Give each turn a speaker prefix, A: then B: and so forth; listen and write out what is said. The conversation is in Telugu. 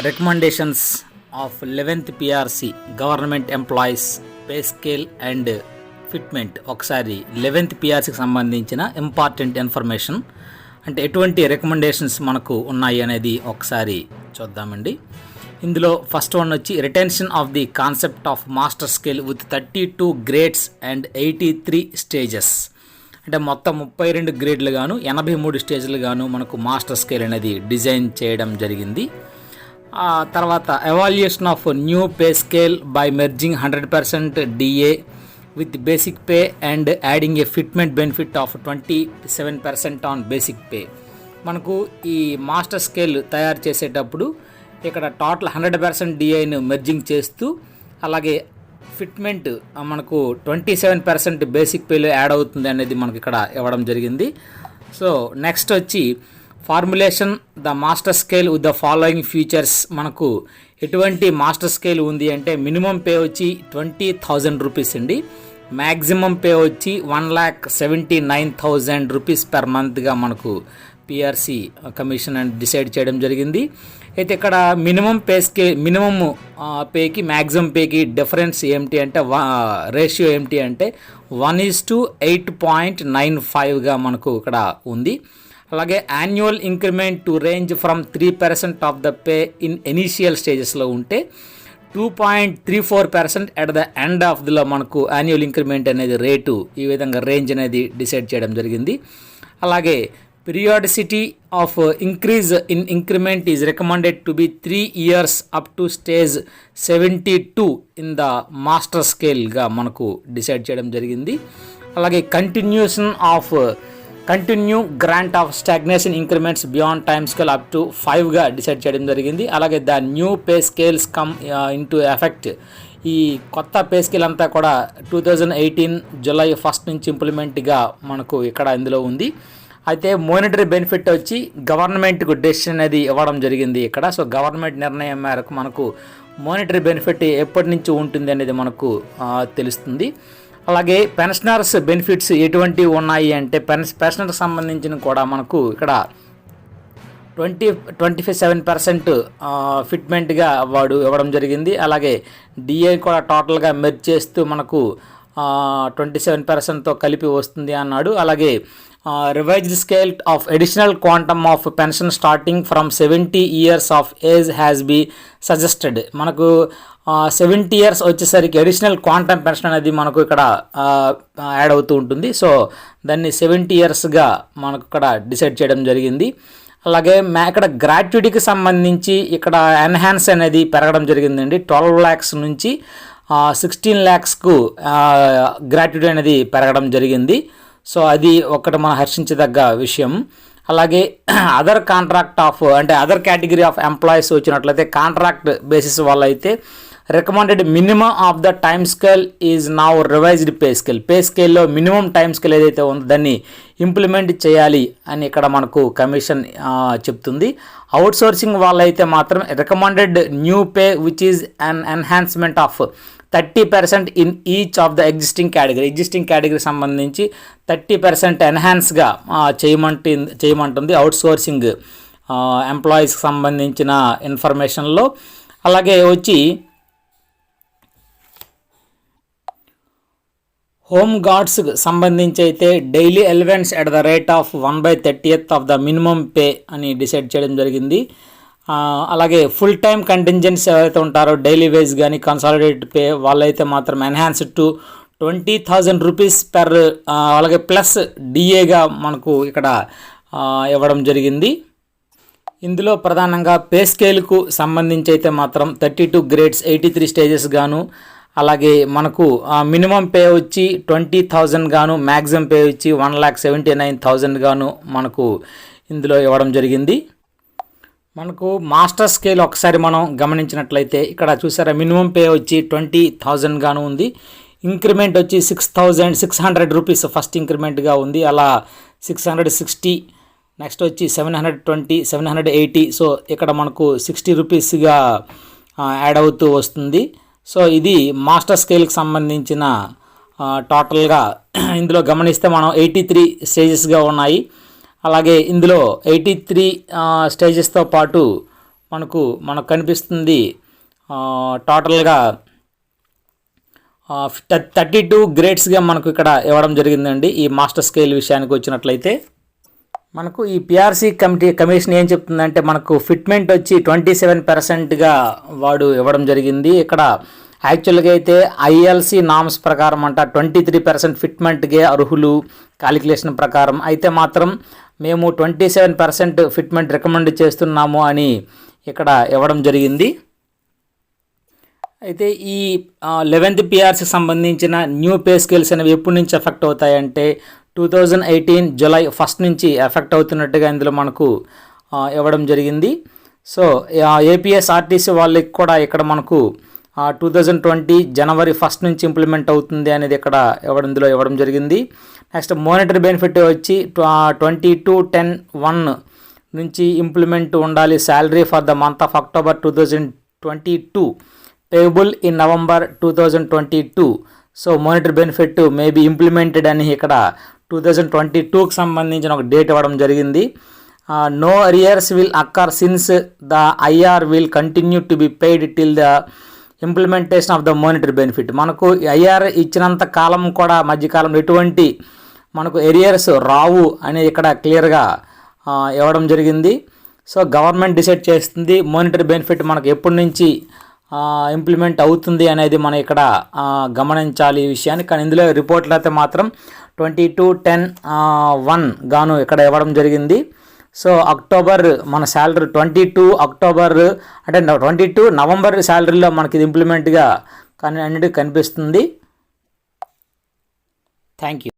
A: Recommendations of 11th PRC government employees pay scale and fitment. ఒకసారి 11th PRCకి సంబంధించిన ఇంపార్టెంట్ ఇన్ఫర్మేషన్ అంటే ఎటువంటి రికమెండేషన్స్ మనకు ఉన్నాయి అనేది ఒకసారి చూద్దామండి. ఇందులో ఫస్ట్ వన్ వచ్చి retention of the concept of master scale with 32 grades and 83 stages. అంటే మొత్తం 32 గ్రేడ్లు గాను 83 స్టేజ్లు గాను మనకు మాస్టర్ స్కేల్ అనేది డిజైన్ చేయడం జరిగింది. తర్వాత evaluation of new pay scale by merging 100% DA with basic pay and adding A fitment benefit of 27% on basic pay. మనకు ఈ మాస్టర్ స్కేల్ తయారు చేసేటప్పుడు ఇక్కడ టోటల్ 100% DAను మెర్జింగ్ చేస్తూ అలాగే ఫిట్మెంట్ మనకు 27% బేసిక్ పేలో యాడ్ అవుతుంది అనేది మనకి ఇక్కడ ఇవ్వడం జరిగింది. సో నెక్స్ట్ వచ్చి formulation the master scale with the following features. మనకు ఎటువంటి మాస్టర్ స్కేల్ ఉంది అంటే మినిమం పే వచ్చి 20,000 రూపీస్ అండి. మ్యాక్సిమం పే వచ్చి 1,79,000 రూపీస్ పర్ మంత్గా మనకు PRC కమిషన్ అని డిసైడ్ చేయడం జరిగింది. అయితే ఇక్కడ మినిమం పే స్కేల్ మినిమం పేకి మ్యాక్సిమం పేకి డిఫరెన్స్ ఏమిటి అంటే రేషియో ఏమిటి అంటే 1:8.95గా మనకు ఇక్కడ ఉంది. అలాగే annual increment to range from 3% of the pay in initial స్టేజెస్లో ఉంటే 2.34% ఎట్ ద ఎండ్ ఆఫ్ దిలో మనకు యాన్యువల్ ఇంక్రిమెంట్ అనేది రేటు ఈ విధంగా రేంజ్ అనేది డిసైడ్ చేయడం జరిగింది. అలాగే periodicity of increase in increment is recommended to be 3 years up to stage 72 in the master స్కేల్గా మనకు డిసైడ్ చేయడం జరిగింది. అలాగే continue grant of stagnation increments beyond time scale up to 5గా డిసైడ్ చేయడం జరిగింది. అలాగే the new pay scales come into effect. ఈ కొత్త పే స్కేల్ అంతా కూడా 2018 July 1 నుంచి ఇంప్లిమెంట్గా మనకు ఇక్కడ ఇందులో ఉంది. అయితే మోనిటరీ బెనిఫిట్ వచ్చి గవర్నమెంట్కు డెసిషన్ అనేది ఇవ్వడం జరిగింది ఇక్కడ. సో గవర్నమెంట్ నిర్ణయం మేరకు మనకు మోనిటరీ బెనిఫిట్ ఎప్పటి నుంచి ఉంటుంది అనేది మనకు తెలుస్తుంది. అలాగే పెన్షనర్స్ బెనిఫిట్స్ ఎటువంటి ఉన్నాయి అంటే పెన్షనర్కి సంబంధించిన కూడా మనకు ఇక్కడ 27% ఫిట్మెంట్గా అవార్డు ఇవ్వడం జరిగింది. అలాగే DA కూడా టోటల్గా మెర్జ్ చేస్తూ మనకు 27%తో కలిపి వస్తుంది అన్నాడు. అలాగే revised scale of additional quantum of pension starting from 70 years of age has be suggested. మనకు 70 years వచ్చేసరికి అడిషనల్ క్వాంటమ్ పెన్షన్ అనేది మనకు ఇక్కడ యాడ్ అవుతూ ఉంటుంది. సో దాన్ని 70 yearsగా మనకు ఇక్కడ డిసైడ్ చేయడం జరిగింది. అలాగే ఇక్కడ గ్రాట్యుటీకి సంబంధించి ఇక్కడ ఎన్హాన్స్ అనేది పెరగడం జరిగిందండి. 12 lakhs నుంచి 16 lakhsకు గ్రాట్యుటీ అనేది పెరగడం జరిగింది. సో అది ఒకటి మనం హర్షించదగ్గ విషయం. అలాగే అదర్ కేటగిరీ ఆఫ్ ఎంప్లాయీస్ వచ్చినట్లయితే కాంట్రాక్ట్ బేసిస్ వల్ల అయితే recommended minimum of the time scale is now revised pay స్కేల్లో మినిమం టైమ్ స్కేల్ ఏదైతే ఉందో దాన్ని ఇంప్లిమెంట్ చేయాలి అని ఇక్కడ మనకు కమిషన్ చెప్తుంది. అవుట్ సోర్సింగ్ వాళ్ళైతే మాత్రం recommended new pay which is an enhancement of 30% in each of the existing category సంబంధించి 30% ఎన్హాన్స్గా చేయమంటుంది అవుట్ సోర్సింగ్ ఎంప్లాయీస్కి సంబంధించిన ఇన్ఫర్మేషన్లో. అలాగే వచ్చి హోమ్ గార్డ్స్కి సంబంధించి అయితే daily elevens at the rate of 1/30th of the minimum pay అని డిసైడ్ చేయడం జరిగింది. అలాగే ఫుల్ టైమ్ కంటింజెంట్స్ ఎవరైతే ఉంటారో డైలీ వేజ్ కానీ కన్సాలిడేటెడ్ పే వాళ్ళైతే మాత్రం ఎన్హాన్స్డ్ టు 20,000 రూపీస్ పెర్ అలాగే ప్లస్ DAగా మనకు ఇక్కడ ఇవ్వడం జరిగింది. ఇందులో ప్రధానంగా పే స్కేల్కు సంబంధించి అయితే మాత్రం 32 గ్రేడ్స్ 83 స్టేజెస్ గాను అలాగే మనకు మినిమం పే వచ్చి 20,000 గాను మ్యాక్సిమం పే వచ్చి 1,79,000 గాను మనకు ఇందులో ఇవ్వడం జరిగింది. మనకు మాస్టర్ స్కేల్ ఒకసారి మనం గమనించినట్లయితే ఇక్కడ చూసారా మినిమం పే వచ్చి 20,000 గాను ఉంది. ఇంక్రిమెంట్ వచ్చి 600 రూపీస్ ఫస్ట్ ఇంక్రిమెంట్గా ఉంది. అలా 660 నెక్స్ట్ వచ్చి 720 780. సో ఇక్కడ మనకు 60 రూపీస్గా యాడ్ అవుతూ వస్తుంది. సో ఇది మాస్టర్ స్కేల్కి సంబంధించిన టోటల్గా ఇందులో గమనిస్తే మనం 83 స్టేజెస్గా ఉన్నాయి. అలాగే ఇందులో 83 స్టేజెస్తో పాటు మనకు కనిపిస్తుంది. టోటల్గా 32 గ్రేడ్స్గా మనకు ఇక్కడ ఇవ్వడం జరిగిందండి. ఈ మాస్టర్ స్కేల్ విషయానికి వచ్చినట్లయితే మనకు ఈ పిఆర్సీ కమిషన్ ఏం చెప్తుందంటే మనకు ఫిట్మెంట్ వచ్చి 27%గా వాడు ఇవ్వడం జరిగింది. ఇక్కడ యాక్చువల్గా అయితే ఐఎల్సి నామ్స్ ప్రకారం అంట 23% ఫిట్మెంట్గా అర్హులు క్యాలిక్యులేషన్ ప్రకారం. అయితే మాత్రం మేము 27% ఫిట్మెంట్ రికమెండ్ చేస్తున్నాము అని ఇక్కడ ఇవ్వడం జరిగింది. అయితే ఈ 11th పిఆర్సీ సంబంధించిన న్యూ పే స్కేల్స్ అనేవి ఎప్పటి నుంచి ఎఫెక్ట్ అవుతాయంటే 2018 జూలై 1 నుంచి ఎఫెక్ట్ అవుతున్నట్టుగా ఇందులో మనకు ఇవ్వడం జరిగింది. సో ఏపీఎస్ఆర్టీసీ వాళ్ళకి కూడా ఇక్కడ మనకు 2020 జనవరి 1 నుంచి ఇంప్లిమెంట్ అవుతుంది అనేది ఇక్కడ ఇందులో ఇవ్వడం జరిగింది. నెక్స్ట్ మోనిటరీ బెనిఫిట్ వచ్చి 22/10/1 నుంచి ఇంప్లిమెంట్ ఉండాలి. Salary for the month of October 2022 payable in November 2022. So monetary benefit may be implemented అని ఇక్కడ 2022కి సంబంధించిన ఒక డేట్ ఇవ్వడం జరిగింది. No arrears will occur since the IR will continue to be paid till the implementation of the monetary benefit. మనకు ఐఆర్ ఇచ్చినంత కాలం కూడా మధ్యకాలంలో ఎటువంటి మనకు ఎరియర్స్ రావు అని ఇక్కడ క్లియర్గా ఇవ్వడం జరిగింది. సో గవర్నమెంట్ డిసైడ్ చేస్తుంది మానిటరీ బెనిఫిట్ మనకు ఎప్పటి నుంచి ఇంప్లిమెంట్ అవుతుంది అనేది మనం ఇక్కడ గమనించాలి ఈ విషయాన్ని. కానీ ఇందులో రిపోర్ట్లు అయితే మాత్రం 22/10/1 గాను ఇక్కడ ఇవ్వడం జరిగింది. సో అక్టోబర్ మన శాలరీ 22 అక్టోబర్ అంటే 22 నవంబర్ శాలరీలో మనకి ఇది ఇంప్లిమెంట్గా అన్నిటికీ కనిపిస్తుంది. Thank you.